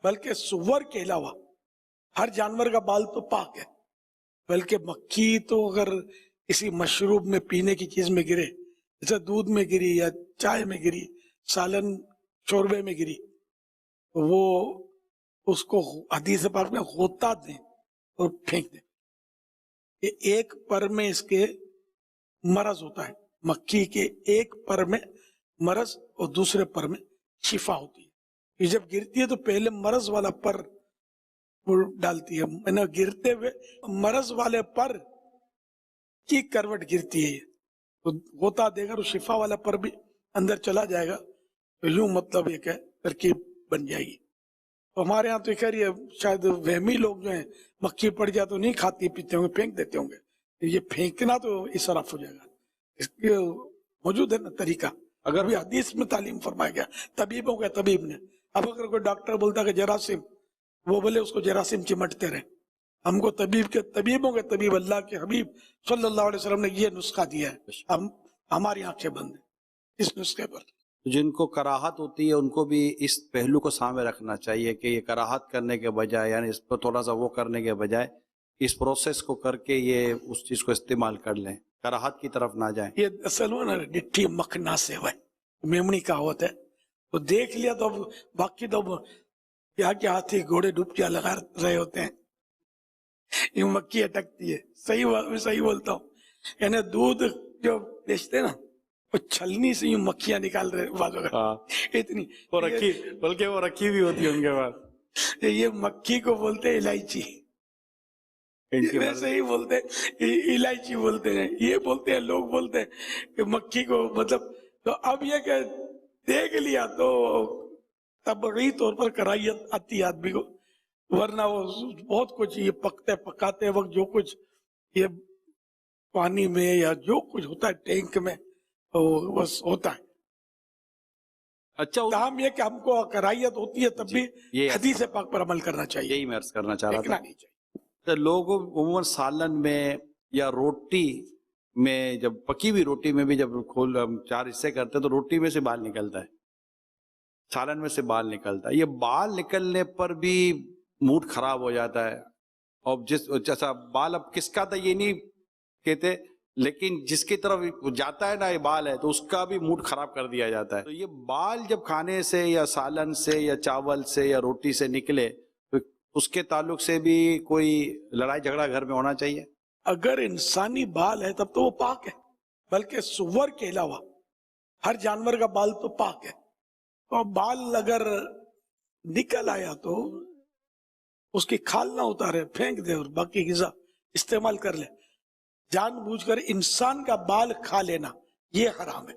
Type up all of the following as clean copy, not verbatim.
بلکہ سور کے علاوہ ہر جانور کا بال تو پاک ہے، بلکہ مکھی تو اگر کسی مشروب میں پینے کی چیز میں گرے، جیسے دودھ میں گری یا چائے میں گری، سالن شوربے میں گری، تو وہ اس کو حدیث پاک میں غوطہ دیں اور پھینک دیں. یہ ایک پر میں اس کے مرض ہوتا ہے، مکھی کے ایک پر میں مرض اور دوسرے پر میں شفا ہوتی ہے. یہ جب گرتی ہے تو پہلے مرض والا پر ڈالتی ہے، گرتے ہوئے مرض والے پر کی کروٹ گرتی ہے، تو غوطہ دے کر شفا والا پر بھی اندر چلا جائے گا، تو یوں مطلب ایک ہے ترکیب بن جائے گی. تو ہمارے ہاں تو خیر یہ شاید وہمی لوگ جو ہیں مکھی پڑ جائے تو نہیں کھاتے پیتے ہوں گے، پھینک دیتے ہوں گے. یہ پھینکنا تو اسراف ہو جائے گا. اس کے موجود ہے نا طریقہ، اگر بھی حدیث میں تعلیم فرمایا گیا طبیبوں کے طبیب نے. اب اگر کوئی ڈاکٹر بولتا کہ جراثیم، وہ بولے اس کو جراثیم چمٹتے رہے. ہم کو طبیبوں کے طبیب اللہ کے حبیب صلی اللہ علیہ وسلم نے یہ نسخہ دیا ہے، ہم ہماری آنکھیں بند ہیں اس نسخے پر. جن کو کراہت ہوتی ہے ان کو بھی اس پہلو کو سامنے رکھنا چاہیے کہ یہ کراہت کرنے کے بجائے، یعنی اس پر تھوڑا سا وہ کرنے کے بجائے اس پروسیس کو کر کے یہ اس چیز کو استعمال کر لیں، کراہت کی طرف نہ جائیں. یہ اصل ہو نا ڈٹھی مکھنا سے ہوئے میمنی کہاوت ہے، تو دیکھ لیا تو اب باقی تو کیا کیا ہاتھی گھوڑے ڈبکیاں لگا رہے ہوتے ہیں، یہ مکھی اٹکتی ہے. صحیح بولتا ہوں، یعنی دودھ جو بیچتے نا وہ چھلنی سے یوں مکھیاں نکال رہے بازو کا اتنی، بلکہ وہ رکھی بھی ہوتی ہے ان کے پاس. یہ مکھی کو بولتے ہیں الائچی، ویسے ہی بولتے الائچی بولتے ہیں، یہ بولتے ہیں لوگ بولتے ہیں کہ مکھی کو مطلب. تو اب یہ کہ دیکھ لیا تو طبعی طور پر کراہیت آتی ہے آدمی کو، ورنہ وہ بہت کچھ یہ پکاتے وقت جو کچھ یہ پانی میں یا جو کچھ ہوتا ہے ٹینک میں بس ہوتا ہے. اچھا تاہم یہ کہ ہم کو کراہیت ہوتی ہے تب بھی حدیث پاک پر عمل کرنا چاہیے، یہی میں عرض کرنا چاہ رہا تھا. نہیں چاہیے. لوگ عموماً سالن میں یا روٹی میں، جب پکی ہوئی روٹی میں بھی جب چار حصے کرتے ہیں تو روٹی میں سے بال نکلتا ہے، سالن میں سے بال نکلتا ہے. یہ بال نکلنے پر بھی موڈ خراب ہو جاتا ہے. اور جیسا بال اب کس کا تھا یہ نہیں کہتے، لیکن جس کی طرف جاتا ہے نا یہ بال ہے تو اس کا بھی موڈ خراب کر دیا جاتا ہے. تو یہ بال جب کھانے سے یا سالن سے یا چاول سے یا روٹی سے نکلے تو اس کے تعلق سے بھی کوئی لڑائی جھگڑا گھر میں ہونا چاہیے؟ اگر انسانی بال ہے تب تو وہ پاک ہے، بلکہ سور کے علاوہ ہر جانور کا بال تو پاک ہے. اور بال اگر نکل آیا تو اس کی کھال نہ اتارے، پھینک دے اور باقی غذا استعمال کر لے. جان بوجھ کر انسان کا بال کھا لینا یہ حرام ہے.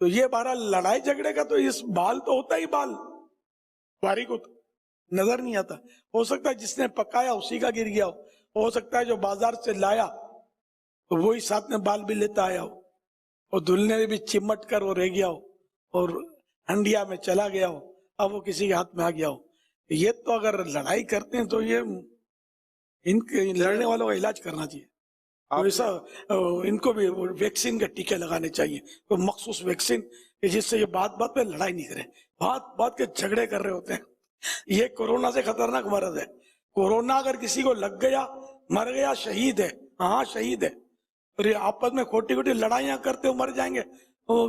تو یہ بارہ لڑائی جھگڑے کا تو اس بال تو ہوتا ہی بال باریک ہوتا نظر نہیں آتا. ہو سکتا ہے جس نے پکایا اسی کا گر گیا ہو سکتا ہے جو بازار سے لایا تو وہی ساتھ میں بال بھی لیتا آیا ہو، اور دھلنے بھی چمٹ کر وہ رہ گیا ہو اور ہنڈیا میں چلا گیا ہو، اب وہ کسی کے ہاتھ میں آ گیا ہو. یہ تو اگر لڑائی کرتے ہیں تو یہ ان کے لڑنے والوں کا علاج کرنا چاہیے. ایسا ان کو بھی ویکسین کے ٹیکے لگانے چاہیے، کوئی مخصوص ویکسین جس سے یہ بات پہ لڑائی نہیں کرے، بات کے جھگڑے کر رہے ہوتے ہیں. یہ کورونا سے خطرناک مرض ہے. کورونا اگر کسی کو لگ گیا مر گیا شہید ہے، ہاں شہید ہے. اور یہ آپس میں کھوٹی لڑائیاں کرتے ہو مر جائیں گے،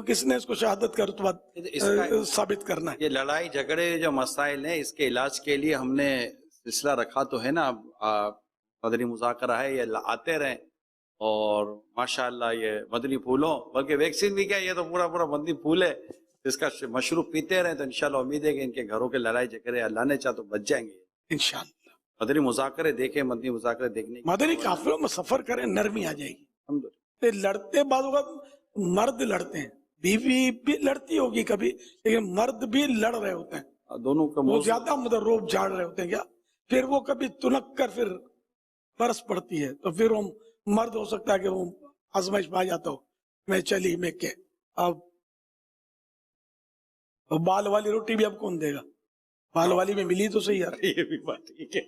کس نے اس کو شہادت کا رتبہ ثابت کرنا ہے. یہ لڑائی جھگڑے جو مسائل ہیں اس کے علاج کے لیے ہم نے سلسلہ رکھا تو ہے نا، مدنی مذاکرہ ہے، یہ آتے رہیں. اور ماشاءاللہ یہ مدنی پھولوں، بلکہ ویکسین بھی کیا، یہ تو پورا مدنی پھول ہے، اس کا مشروب پیتے رہیں تو انشاءاللہ امید ہے کہ ان کے گھروں کے لڑائی جھگڑے اللہ نے چاہ تو بچ جائیں گے انشاءاللہ. مدنی مذاکرے دیکھیں، مدنی مذاکرے دیکھنے مدنی قافلوں میں سفر کریں، نرمی آ جائے گی. لڑتے بعض اوقات مرد لڑتے ہیں، بیوی بھی لڑتی ہوگی کبھی، لیکن مرد بھی لڑ رہے ہوتے ہیں، دونوں کا وہ زیادہ مطلب روب جھاڑ رہے ہوتے ہیں کیا، پھر وہ کبھی تنک کر پھر برس پڑتی ہے تو پھر وہ مرد ہو سکتا ہے کہ وہ آزمائش میں آ جاتا ہو، میں چلی میں کہ اب بال والی روٹی بھی اب کون دے گا، بال والی میں ملی تو صحیح یار. یہ بھی بات ٹھیک ہے.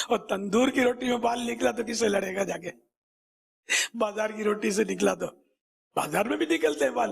اور تندور کی روٹی میں بال نکلا تو کس سے لڑے گا جا کے، بازار کی روٹی سے نکلا تو بازار میں بھی نکلتے ہیں بال،